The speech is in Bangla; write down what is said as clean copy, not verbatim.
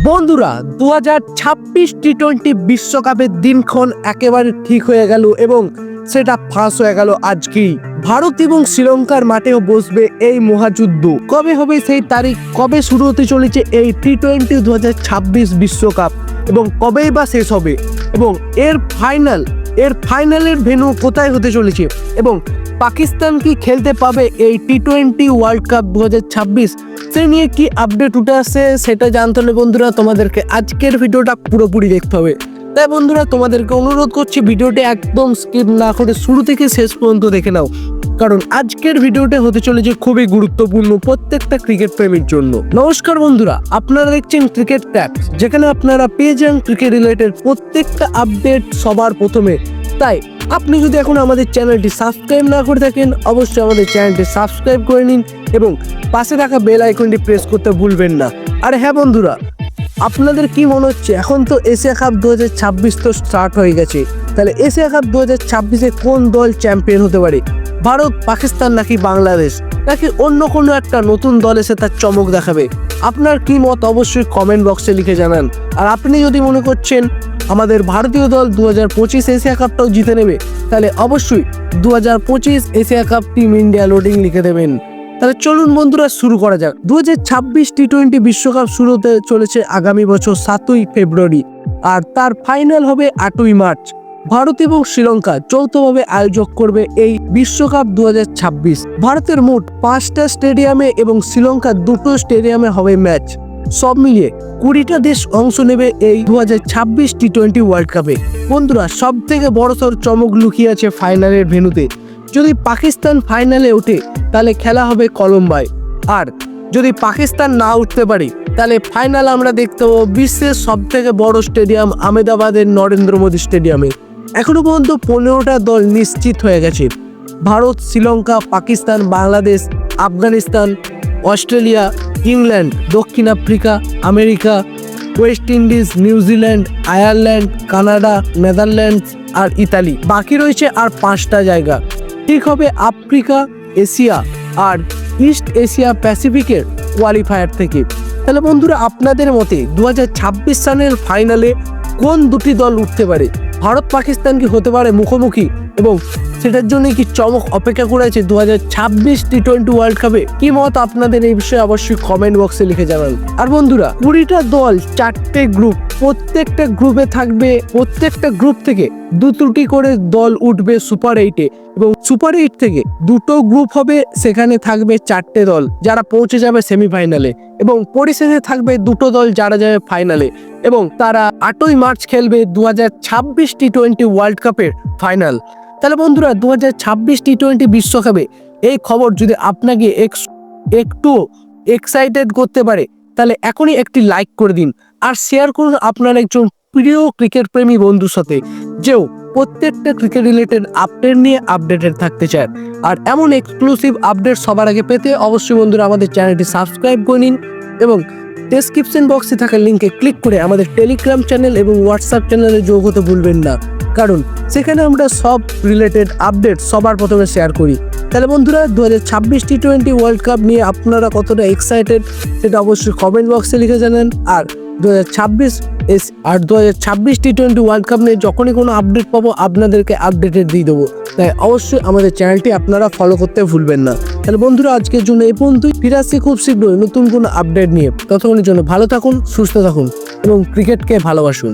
বন্ধুরা 2026 টি-20 বিশ্বকাপের দিনক্ষণ একেবারে ঠিক হয়ে গেল এবং সেটা ফাঁস হয়ে গেল আজকেই। ভারত এবং শ্রীলঙ্কার মাঠেও বসবে এই মহাযুদ্ধ। কবে হবে সেই তারিখ, কবে শুরু হতে চলেছে এই টি-20 2026 বিশ্বকাপ এবং কবেই বা শেষ হবে এবং এর ফাইনালের ভেন্যু কোথায় হতে চলেছে এবং পাকিস্তান কি খেলতে পাবে এই টি-20 ওয়ার্ল্ড কাপ 2026 সে নিয়ে কি আপডেট উঠে আসছে সেটা জানতে হলে বন্ধুরা তোমাদেরকে আজকের ভিডিওটা পুরোপুরি দেখতে হবে। তাই বন্ধুরা তোমাদেরকে অনুরোধ করছি ভিডিওটি একদম স্কিপ না করে শুরু থেকে শেষ পর্যন্ত দেখে নাও, কারণ আজকের ভিডিওটা হতে চলেছে খুবই গুরুত্বপূর্ণ প্রত্যেকটা ক্রিকেট প্রেমীর জন্য। নমস্কার বন্ধুরা, আপনারা দেখছেন ক্রিকেট ট্যাক্স, যেখানে আপনারা পেয়ে যান ক্রিকেট রিলেটেড প্রত্যেকটা আপডেট সবার প্রথমে। তাই আপনি যদি এখন আমাদের চ্যানেলটি সাবস্ক্রাইব না করে থাকেন অবশ্যই আমাদের চ্যানেলটি সাবস্ক্রাইব করে নিন এবং পাশে থাকা বেল আইকনটি প্রেস করতে ভুলবেন না। আর হ্যাঁ বন্ধুরা, আপনাদের কি মনে হচ্ছে এখন তো এশিয়া কাপ 2026 তো স্টার্ট হয়ে গেছে, তাহলে এশিয়া কাপ 2026-এ কোন দল চ্যাম্পিয়ন হতে পারে? ভারত, পাকিস্তান নাকি বাংলাদেশ, নাকি অন্য কোনো একটা নতুন দল এসে তার চমক দেখাবে? আপনার কি মত অবশ্যই কমেন্ট বক্সে লিখে জানান। আর আপনি যদি মনে করছেন আমাদের ভারতীয় দল 2025 এশিয়া কাপটাও জিতে নেবে, তাহলে অবশ্যই 2025 Asia cup team India loading লিখে দেবেন। তাহলে চলুন বন্ধুরা শুরু করা যাক। 2026 টি-20 বিশ্বকাপ শুরু হতে চলেছে আগামী বছর 7ই ফেব্রুয়ারি আর তার ফাইনাল হবে 8ই মার্চ। ভারত এবং শ্রীলঙ্কা যৌথভাবে আয়োজক করবে এই বিশ্বকাপ 2026। ভারতের মোট 5টা স্টেডিয়ামে এবং শ্রীলঙ্কার 2টো স্টেডিয়ামে হবে ম্যাচ। সব মিলিয়ে 20টা দেশ অংশ নেবে এই 2026 টি-20 ওয়ার্ল্ড কাপে। বন্ধুরা, সব থেকে বড়সড় চমক লুকিয়ে আছে ফাইনালের ভেন্যুতে। যদি পাকিস্তান ফাইনালে ওঠে তাহলে খেলা হবে কলম্বোয়, আর যদি পাকিস্তান না উঠতে পারে তাহলে ফাইনাল আমরা দেখতে পাবো বিশ্বের সব থেকে বড় স্টেডিয়াম আহমেদাবাদের নরেন্দ্র মোদী স্টেডিয়ামে। এখনো পর্যন্ত 15টা দল নিশ্চিত হয়ে গেছে। ভারত, শ্রীলঙ্কা, পাকিস্তান, বাংলাদেশ, আফগানিস্তান, অস্ট্রেলিয়া, ইংল্যান্ড, দক্ষিণ Africa, America, West Indies, New Zealand, Ireland, Canada, Netherlands আর ইতালি। বাকি রয়েছে আর 5টা জায়গা। ঠিক হবে আফ্রিকা, এশিয়া আর ইস্ট এশিয়া প্যাসিফিকের কোয়ালিফায়ার থেকে। তাহলে বন্ধুরা, আপনাদের মতে 2026 সালের ফাইনালে কোন দুটি দল উঠতে পারে? ভারত পাকিস্তান কি হতে পারে মুখোমুখি এবং সেটার জন্য কি চমক অপেক্ষা করেছে 2026 টি-20 ওয়ার্ল্ড কাপে? কি মত আপনাদের এই বিষয়ে অবশ্যই কমেন্ট বক্সে লিখে জানান। আর বন্ধুরা, 20টা দল, 4টে গ্রুপ, প্রত্যেকটা গ্রুপে থাকবে, প্রত্যেকটা গ্রুপ থেকে 2টি করে দল উঠবে সুপার 8-এ এবং সুপার 8 থেকে 2টো গ্রুপ হবে, সেখানে থাকবে 4টে দল যারা পৌঁছে যাবে সেমিফাইনালে এবং পরিশেষে থাকবে 2টো দল যারা যাবে ফাইনালে এবং তারা 8ই মার্চ খেলবে 2026 টি-20 ওয়ার্ল্ড কাপের ফাইনাল। তাহলে বন্ধুরা, 2026 টি-20 বিশ্বকাপে এই খবর যদি আপনাকে একটু এক্সাইটেড করতে পারে তাহলে এখনই একটি লাইক করে দিন আর শেয়ার করুন আপনার একজন প্রিয় ক্রিকেট প্রেমী বন্ধুর সাথে, যেও প্রত্যেকটা ক্রিকেট রিলেটেড আপডেট নিয়ে আপডেটেড থাকতে চায়। আর এমন এক্সক্লুসিভ আপডেট সবার আগে পেতে অবশ্যই বন্ধুরা আমাদের চ্যানেলটি সাবস্ক্রাইব করে নিন এবং ডেসক্রিপশন বক্সে থাকা লিঙ্কে ক্লিক করে আমাদের টেলিগ্রাম চ্যানেল এবং হোয়াটসঅ্যাপ চ্যানেলে যোগ হতে ভুলবেন না, কারণ সেখানে আমরা সব রিলেটেড আপডেট সবার প্রথমে শেয়ার করি। তাহলে বন্ধুরা, 2026 টি-20 ওয়ার্ল্ড কাপ নিয়ে আপনারা কতটা এক্সাইটেড সেটা অবশ্যই কমেন্ট বক্সে লিখে জানান। আর 2026 টি-20 ওয়ার্ল্ড কাপ নিয়ে যখনই কোনো আপডেট পাবো আপনাদেরকে আপডেটেড দিয়ে দেবো, তাই অবশ্যই আমাদের চ্যানেলটি আপনারা ফলো করতে ভুলবেন না। তাহলে বন্ধুরা, আজকের জন্য এই পর্যন্তই। ফিরে আসছি খুব শীঘ্রই নতুন কোনো আপডেট নিয়ে। ততক্ষণের জন্য ভালো থাকুন, সুস্থ থাকুন এবং ক্রিকেটকে ভালোবাসুন।